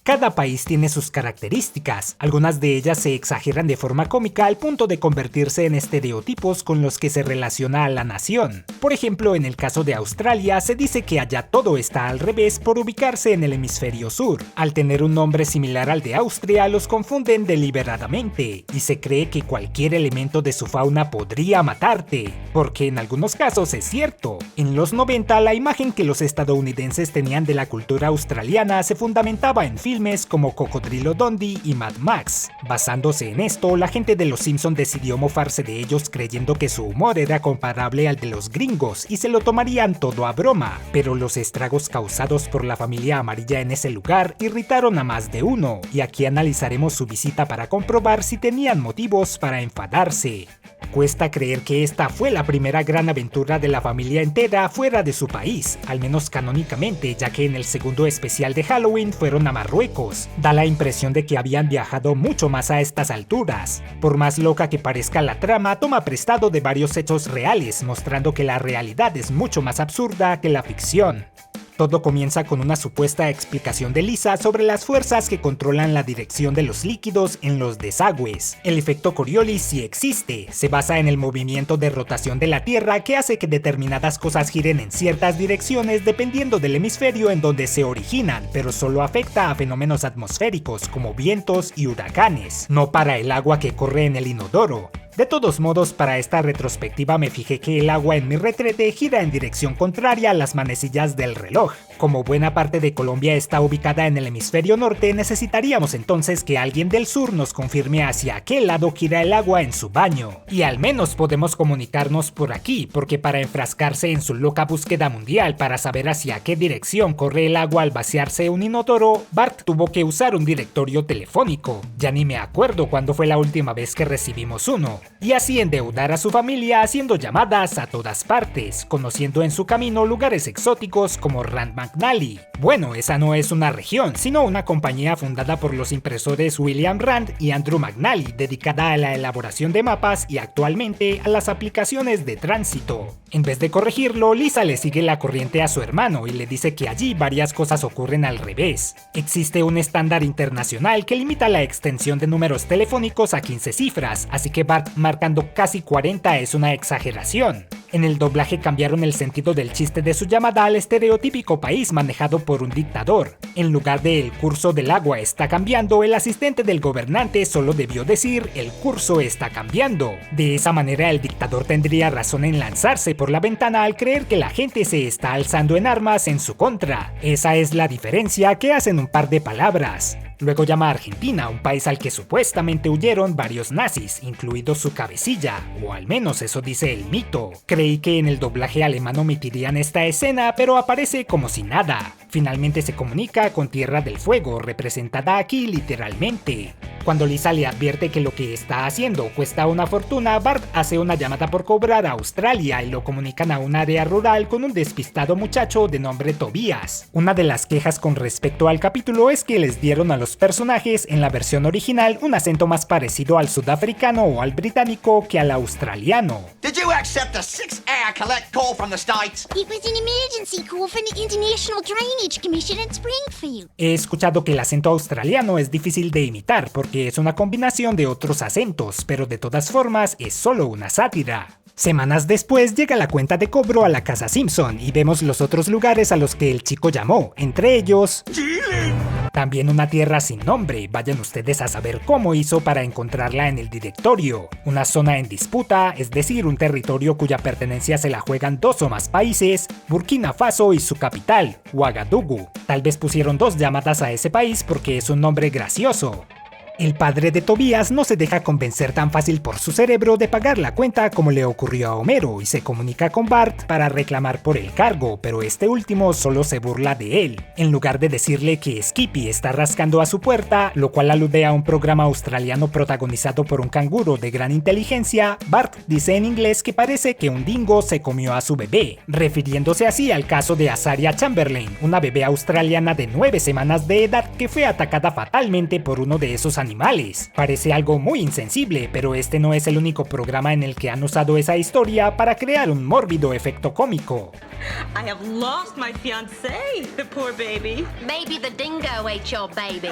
Cada país tiene sus características, algunas de ellas se exageran de forma cómica al punto de convertirse en estereotipos con los que se relaciona a la nación. Por ejemplo, en el caso de Australia se dice que allá todo está al revés por ubicarse en el hemisferio sur. Al tener un nombre similar al de Austria los confunden deliberadamente y se cree que cualquier elemento de su fauna podría matarte, porque en algunos casos es cierto. En los 90 la imagen que los estadounidenses tenían de la cultura australiana se fundamentaba en filmes como Cocodrilo Dundee y Mad Max. Basándose en esto, la gente de Los Simpson decidió mofarse de ellos creyendo que su humor era comparable al de los gringos y se lo tomarían todo a broma, pero los estragos causados por la familia amarilla en ese lugar irritaron a más de uno, y aquí analizaremos su visita para comprobar si tenían motivos para enfadarse. Cuesta creer que esta fue la primera gran aventura de la familia entera fuera de su país, al menos canónicamente, ya que en el segundo especial de Halloween fueron a Marruecos. Da la impresión de que habían viajado mucho más a estas alturas. Por más loca que parezca la trama, toma prestado de varios hechos reales, mostrando que la realidad es mucho más absurda que la ficción. Todo comienza con una supuesta explicación de Lisa sobre las fuerzas que controlan la dirección de los líquidos en los desagües. El efecto Coriolis sí existe, se basa en el movimiento de rotación de la Tierra que hace que determinadas cosas giren en ciertas direcciones dependiendo del hemisferio en donde se originan, pero solo afecta a fenómenos atmosféricos como vientos y huracanes, no para el agua que corre en el inodoro. De todos modos, para esta retrospectiva me fijé que el agua en mi retrete gira en dirección contraria a las manecillas del reloj. Como buena parte de Colombia está ubicada en el hemisferio norte, necesitaríamos entonces que alguien del sur nos confirme hacia qué lado gira el agua en su baño. Y al menos podemos comunicarnos por aquí, porque para enfrascarse en su loca búsqueda mundial para saber hacia qué dirección corre el agua al vaciarse un inodoro, Bart tuvo que usar un directorio telefónico. Ya ni me acuerdo cuándo fue la última vez que recibimos uno. Y así endeudar a su familia haciendo llamadas a todas partes, conociendo en su camino lugares exóticos como Rand McNally. Bueno, esa no es una región, sino una compañía fundada por los impresores William Rand y Andrew McNally, dedicada a la elaboración de mapas y actualmente a las aplicaciones de tránsito. En vez de corregirlo, Lisa le sigue la corriente a su hermano y le dice que allí varias cosas ocurren al revés. Existe un estándar internacional que limita la extensión de números telefónicos a 15 cifras, así que Bart marcando casi 40 es una exageración. En el doblaje cambiaron el sentido del chiste de su llamada al estereotípico país manejado por un dictador. En lugar de "el curso del agua está cambiando", el asistente del gobernante solo debió decir "el curso está cambiando". De esa manera el dictador tendría razón en lanzarse por la ventana al creer que la gente se está alzando en armas en su contra. Esa es la diferencia que hacen un par de palabras. Luego llama a Argentina, un país al que supuestamente huyeron varios nazis, incluido su cabecilla, o al menos eso dice el mito. Creí que en el doblaje alemán omitirían esta escena, pero aparece como si nada. Finalmente se comunica con Tierra del Fuego, representada aquí literalmente. Cuando Lisa le advierte que lo que está haciendo cuesta una fortuna, Bart hace una llamada por cobrar a Australia y lo comunican a un área rural con un despistado muchacho de nombre Tobias. Una de las quejas con respecto al capítulo es que les dieron a los personajes en la versión original un acento más parecido al sudafricano o al británico que al australiano. Did you accept a 6-hour collect call from the States? It was an emergency call from the International Drainage Commission in Springfield. He escuchado que el acento australiano es difícil de imitar porque es una combinación de otros acentos, pero de todas formas es solo una sátira. Semanas después llega la cuenta de cobro a la casa Simpson y vemos los otros lugares a los que el chico llamó, entre ellos también una tierra sin nombre, vayan ustedes a saber cómo hizo para encontrarla en el directorio, una zona en disputa, es decir, un territorio cuya pertenencia se la juegan 2 o más países, Burkina Faso y su capital, Ouagadougou. Tal vez pusieron 2 llamadas a ese país porque es un nombre gracioso. El padre de Tobias no se deja convencer tan fácil por su cerebro de pagar la cuenta como le ocurrió a Homero y se comunica con Bart para reclamar por el cargo, pero este último solo se burla de él. En lugar de decirle que Skippy está rascando a su puerta, lo cual alude a un programa australiano protagonizado por un canguro de gran inteligencia, Bart dice en inglés que parece que un dingo se comió a su bebé, refiriéndose así al caso de Azaria Chamberlain, una bebé australiana de 9 semanas de edad que fue atacada fatalmente por uno de esos animales animales. Parece algo muy insensible, pero este no es el único programa en el que han usado esa historia para crear un mórbido efecto cómico. I have lost my fiancé, the poor baby. Maybe the dingo ate your baby.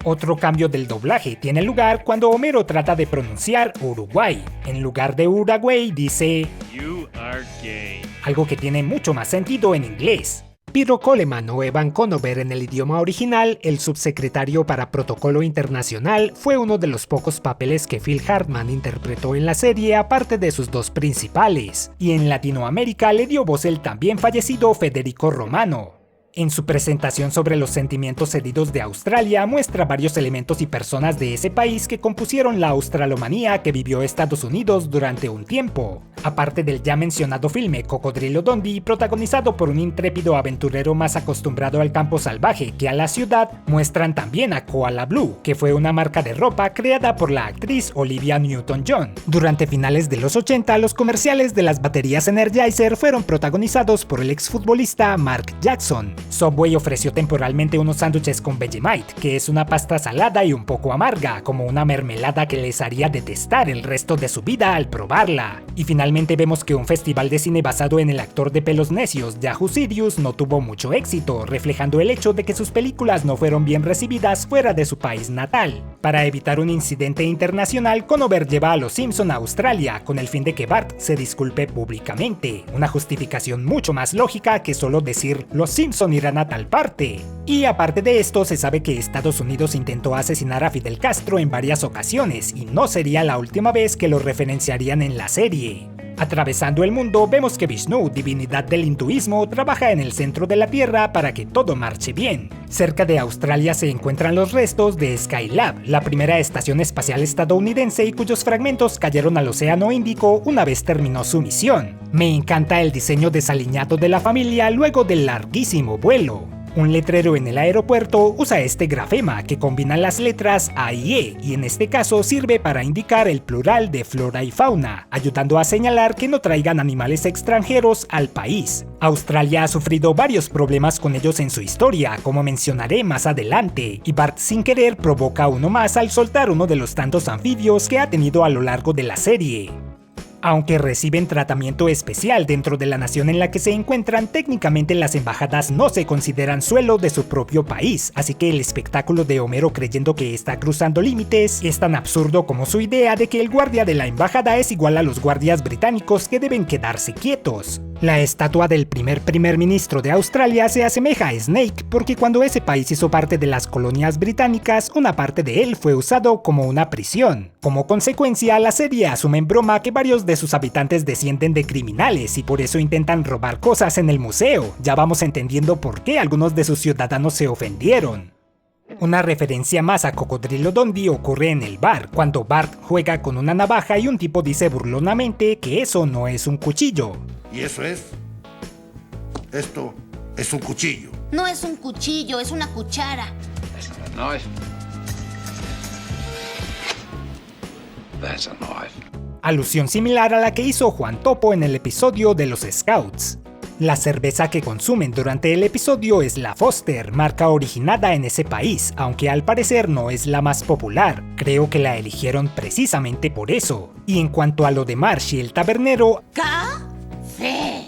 Otro cambio del doblaje tiene lugar cuando Homero trata de pronunciar Uruguay. En lugar de Uruguay dice You are gay. algo que tiene mucho más sentido en inglés. Pedro Coleman o Evan Conover en el idioma original, el subsecretario para Protocolo Internacional, fue uno de los pocos papeles que Phil Hartman interpretó en la serie aparte de sus dos principales, y en Latinoamérica le dio voz el también fallecido Federico Romano. En su presentación sobre los sentimientos cedidos de Australia, muestra varios elementos y personas de ese país que compusieron la australomanía que vivió Estados Unidos durante un tiempo. Aparte del ya mencionado filme Cocodrilo Dundee, protagonizado por un intrépido aventurero más acostumbrado al campo salvaje que a la ciudad, muestran también a Koala Blue, que fue una marca de ropa creada por la actriz Olivia Newton-John. Durante finales de los 80, los comerciales de las baterías Energizer fueron protagonizados por el exfutbolista Mark Jackson. Subway ofreció temporalmente unos sándwiches con Vegemite, que es una pasta salada y un poco amarga, como una mermelada que les haría detestar el resto de su vida al probarla. Y finalmente vemos que un festival de cine basado en el actor de pelos necios Yahoo Serious no tuvo mucho éxito, reflejando el hecho de que sus películas no fueron bien recibidas fuera de su país natal. Para evitar un incidente internacional, Conover lleva a los Simpson a Australia con el fin de que Bart se disculpe públicamente, una justificación mucho más lógica que solo decir los Simpson irán a tal parte. Y aparte de esto, se sabe que Estados Unidos intentó asesinar a Fidel Castro en varias ocasiones y no sería la última vez que lo referenciarían en la serie. Atravesando el mundo, vemos que Vishnu, divinidad del hinduismo, trabaja en el centro de la Tierra para que todo marche bien. Cerca de Australia se encuentran los restos de Skylab, la primera estación espacial estadounidense y cuyos fragmentos cayeron al Océano Índico una vez terminó su misión. Me encanta el diseño desaliñado de la familia luego del larguísimo vuelo. Un letrero en el aeropuerto usa este grafema que combina las letras A y E y en este caso sirve para indicar el plural de flora y fauna, ayudando a señalar que no traigan animales extranjeros al país. Australia ha sufrido varios problemas con ellos en su historia, como mencionaré más adelante, y Bart sin querer provoca uno más al soltar uno de los tantos anfibios que ha tenido a lo largo de la serie. Aunque reciben tratamiento especial dentro de la nación en la que se encuentran, técnicamente las embajadas no se consideran suelo de su propio país, así que el espectáculo de Homero creyendo que está cruzando límites es tan absurdo como su idea de que el guardia de la embajada es igual a los guardias británicos que deben quedarse quietos. La estatua del primer ministro de Australia se asemeja a Snake porque cuando ese país hizo parte de las colonias británicas, una parte de él fue usado como una prisión. Como consecuencia, la serie asume en broma que varios de sus habitantes descienden de criminales y por eso intentan robar cosas en el museo. Ya vamos entendiendo por qué algunos de sus ciudadanos se ofendieron. Una referencia más a Cocodrilo Dundee ocurre en el bar, cuando Bart juega con una navaja y un tipo dice burlonamente que eso no es un cuchillo. ¿Y eso es? Esto es un cuchillo. No es un cuchillo, es una cuchara. That's not a knife. That's a knife. Alusión similar a la que hizo Juan Topo en el episodio de los Scouts. La cerveza que consumen durante el episodio es la Foster, marca originada en ese país, aunque al parecer no es la más popular. Creo que la eligieron precisamente por eso. Y en cuanto a lo de Marsh y el tabernero, ¡Café!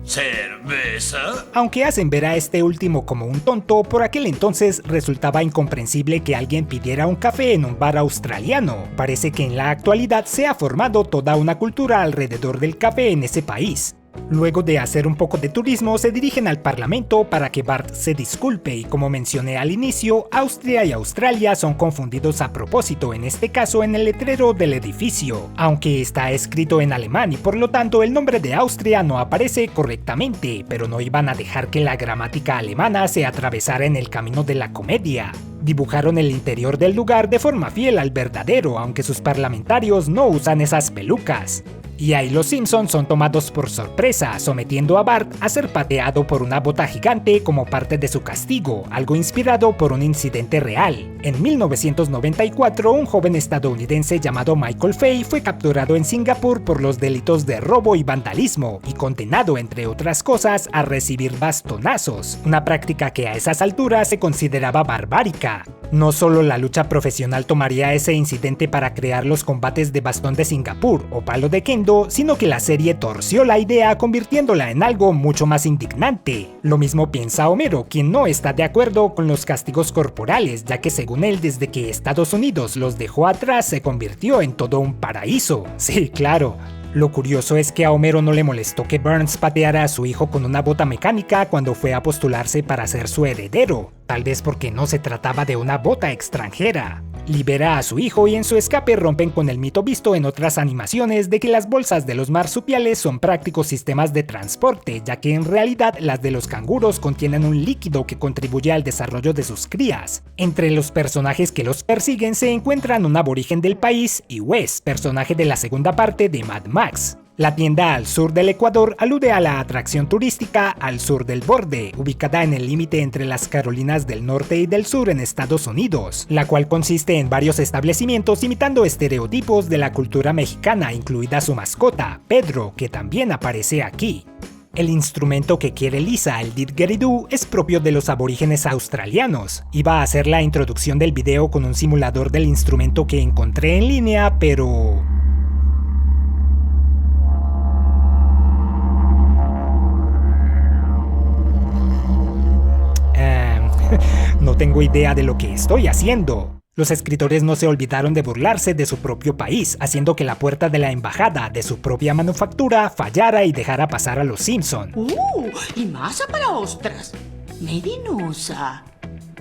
¿Cerveza? aunque hacen ver a este último como un tonto, por aquel entonces resultaba incomprensible que alguien pidiera un café en un bar australiano. Parece que en la actualidad se ha formado toda una cultura alrededor del café en ese país. Luego de hacer un poco de turismo, se dirigen al Parlamento para que Bart se disculpe y como mencioné al inicio, Austria y Australia son confundidos a propósito, en este caso en el letrero del edificio, aunque está escrito en alemán y por lo tanto el nombre de Austria no aparece correctamente, pero no iban a dejar que la gramática alemana se atravesara en el camino de la comedia. Dibujaron el interior del lugar de forma fiel al verdadero, aunque sus parlamentarios no usan esas pelucas. Y ahí los Simpsons son tomados por sorpresa, sometiendo a Bart a ser pateado por una bota gigante como parte de su castigo, algo inspirado por un incidente real. En 1994, un joven estadounidense llamado Michael Fay fue capturado en Singapur por los delitos de robo y vandalismo, y condenado, entre otras cosas, a recibir bastonazos, una práctica que a esas alturas se consideraba barbárica. No solo la lucha profesional tomaría ese incidente para crear los combates de bastón de Singapur o palo de kendo, sino que la serie torció la idea convirtiéndola en algo mucho más indignante. Lo mismo piensa Homero, quien no está de acuerdo con los castigos corporales, ya que según él desde que Estados Unidos los dejó atrás se convirtió en todo un paraíso. Sí, claro. Lo curioso es que a Homero no le molestó que Burns pateara a su hijo con una bota mecánica cuando fue a postularse para ser su heredero, tal vez porque no se trataba de una bota extranjera. Libera a su hijo y en su escape rompen con el mito visto en otras animaciones de que las bolsas de los marsupiales son prácticos sistemas de transporte, ya que en realidad las de los canguros contienen un líquido que contribuye al desarrollo de sus crías. Entre los personajes que los persiguen se encuentran un aborigen del país y Wes, personaje de la segunda parte de Mad Max. La tienda al sur del Ecuador alude a la atracción turística al sur del borde, ubicada en el límite entre las Carolinas del Norte y del Sur en Estados Unidos, la cual consiste en varios establecimientos imitando estereotipos de la cultura mexicana, incluida su mascota, Pedro, que también aparece aquí. El instrumento que quiere Lisa, el didgeridoo, es propio de los aborígenes australianos. Iba a hacer la introducción del video con un simulador del instrumento que encontré en línea, pero... no tengo idea de lo que estoy haciendo. Los escritores no se olvidaron de burlarse de su propio país, haciendo que la puerta de la embajada de su propia manufactura fallara y dejara pasar a los Simpson. Y masa para ostras. Medinosa.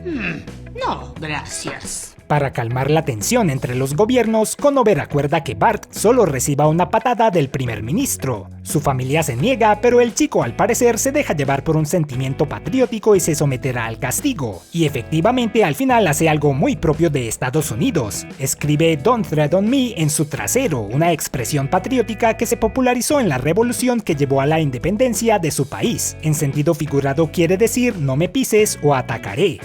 No, gracias. Para calmar la tensión entre los gobiernos, Conover acuerda que Bart solo reciba una patada del primer ministro. Su familia se niega, pero el chico al parecer se deja llevar por un sentimiento patriótico y se someterá al castigo. Y efectivamente al final hace algo muy propio de Estados Unidos. Escribe "Don't tread on me" en su trasero, una expresión patriótica que se popularizó en la revolución que llevó a la independencia de su país. En sentido figurado quiere decir "no me pises o atacaré".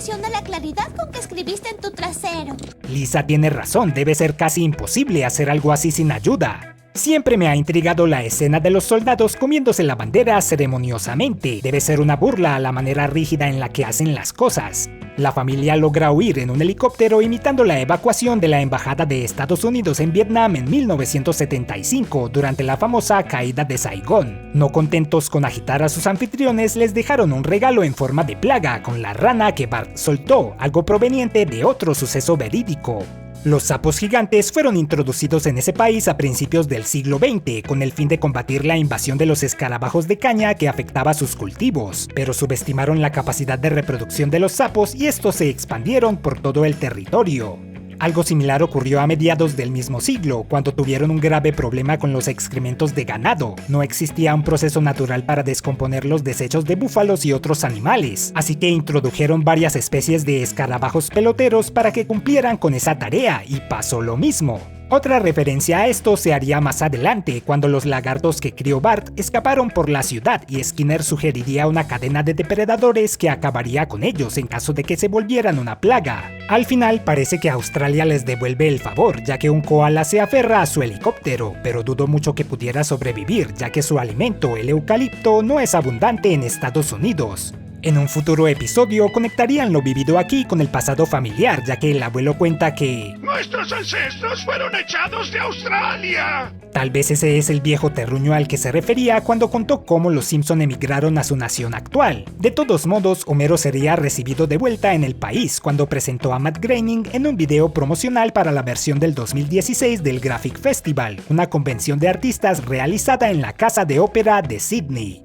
Impresiona la claridad con que escribiste en tu trasero. Lisa tiene razón, debe ser casi imposible hacer algo así sin ayuda. Siempre me ha intrigado la escena de los soldados comiéndose la bandera ceremoniosamente. Debe ser una burla a la manera rígida en la que hacen las cosas. La familia logra huir en un helicóptero imitando la evacuación de la embajada de Estados Unidos en Vietnam en 1975 durante la famosa caída de Saigón. No contentos con agitar a sus anfitriones, les dejaron un regalo en forma de plaga con la rana que Bart soltó, algo proveniente de otro suceso verídico. Los sapos gigantes fueron introducidos en ese país a principios del siglo XX con el fin de combatir la invasión de los escarabajos de caña que afectaba sus cultivos, pero subestimaron la capacidad de reproducción de los sapos y estos se expandieron por todo el territorio. Algo similar ocurrió a mediados del mismo siglo, cuando tuvieron un grave problema con los excrementos de ganado. No existía un proceso natural para descomponer los desechos de búfalos y otros animales, así que introdujeron varias especies de escarabajos peloteros para que cumplieran con esa tarea, y pasó lo mismo. Otra referencia a esto se haría más adelante, cuando los lagartos que crió Bart escaparon por la ciudad y Skinner sugeriría una cadena de depredadores que acabaría con ellos en caso de que se volvieran una plaga. Al final parece que Australia les devuelve el favor, ya que un koala se aferra a su helicóptero, pero dudo mucho que pudiera sobrevivir, ya que su alimento, el eucalipto, no es abundante en Estados Unidos. En un futuro episodio conectarían lo vivido aquí con el pasado familiar, ya que el abuelo cuenta que ¡nuestros ancestros fueron echados de Australia! Tal vez ese es el viejo terruño al que se refería cuando contó cómo los Simpson emigraron a su nación actual. De todos modos, Homero sería recibido de vuelta en el país cuando presentó a Matt Groening en un video promocional para la versión del 2016 del Graphic Festival, una convención de artistas realizada en la Casa de Ópera de Sydney.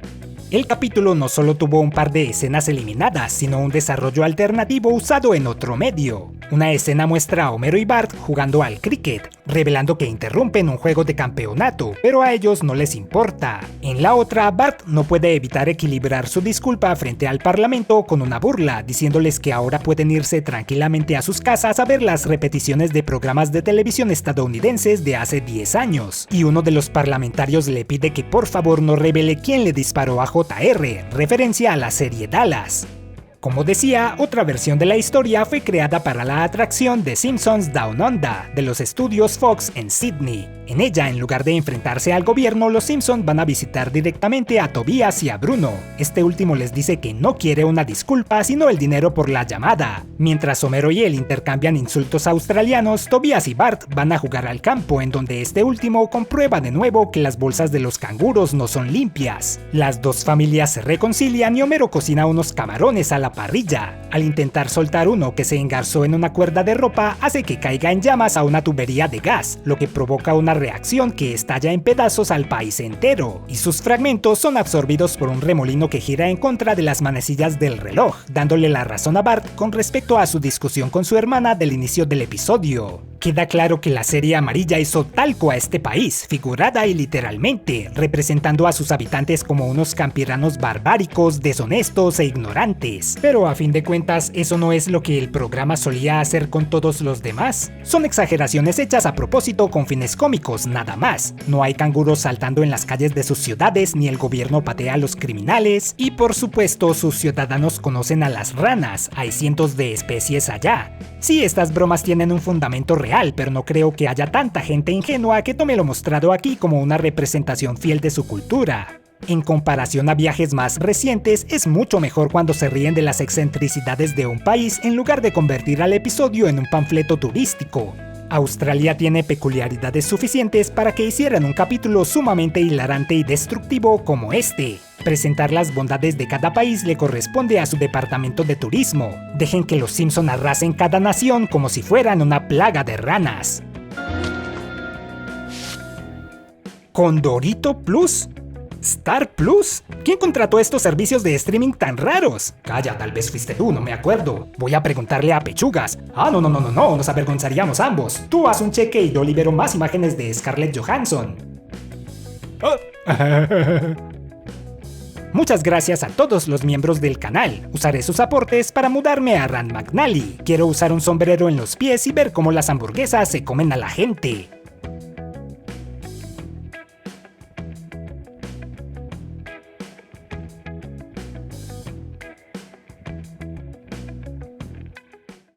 El capítulo no solo tuvo un par de escenas eliminadas, sino un desarrollo alternativo usado en otro medio. Una escena muestra a Homero y Bart jugando al cricket, revelando que interrumpen un juego de campeonato, pero a ellos no les importa. En la otra, Bart no puede evitar equilibrar su disculpa frente al parlamento con una burla, diciéndoles que ahora pueden irse tranquilamente a sus casas a ver las repeticiones de programas de televisión estadounidenses de hace 10 años. Y uno de los parlamentarios le pide que por favor no revele quién le disparó a JR, referencia a la serie Dallas. Como decía, otra versión de la historia fue creada para la atracción The Simpsons Down Under de los estudios Fox en Sydney. En ella, en lugar de enfrentarse al gobierno, los Simpsons van a visitar directamente a Tobias y a Bruno. Este último les dice que no quiere una disculpa, sino el dinero por la llamada. Mientras Homero y él intercambian insultos australianos, Tobias y Bart van a jugar al campo, en donde este último comprueba de nuevo que las bolsas de los canguros no son limpias. Las dos familias se reconcilian y Homero cocina unos camarones a la parrilla. Al intentar soltar uno que se engarzó en una cuerda de ropa, hace que caiga en llamas a una tubería de gas, lo que provoca una reacción que estalla en pedazos al país entero, y sus fragmentos son absorbidos por un remolino que gira en contra de las manecillas del reloj, dándole la razón a Bart con respecto a su discusión con su hermana del inicio del episodio. Queda claro que la serie amarilla hizo talco a este país, figurada y literalmente, representando a sus habitantes como unos campiranos barbáricos, deshonestos e ignorantes. Pero a fin de cuentas, eso no es lo que el programa solía hacer con todos los demás. Son exageraciones hechas a propósito con fines cómicos, nada más. No hay canguros saltando en las calles de sus ciudades, ni el gobierno patea a los criminales, y por supuesto sus ciudadanos conocen a las ranas, hay cientos de especies allá. Sí, estas bromas tienen un fundamento real, pero no creo que haya tanta gente ingenua que tome lo mostrado aquí como una representación fiel de su cultura. En comparación a viajes más recientes, es mucho mejor cuando se ríen de las excentricidades de un país en lugar de convertir al episodio en un panfleto turístico. Australia tiene peculiaridades suficientes para que hicieran un capítulo sumamente hilarante y destructivo como este. Presentar las bondades de cada país le corresponde a su departamento de turismo. Dejen que los Simpson arrasen cada nación como si fueran una plaga de ranas. ¿Condorito Plus? ¿Star Plus? ¿Quién contrató estos servicios de streaming tan raros? Calla, tal vez fuiste tú, no me acuerdo. Voy a preguntarle a Pechugas. No, nos avergonzaríamos ambos. Tú haz un cheque y yo libero más imágenes de Scarlett Johansson. Muchas gracias a todos los miembros del canal. Usaré sus aportes para mudarme a Rand McNally. Quiero usar un sombrero en los pies y ver cómo las hamburguesas se comen a la gente.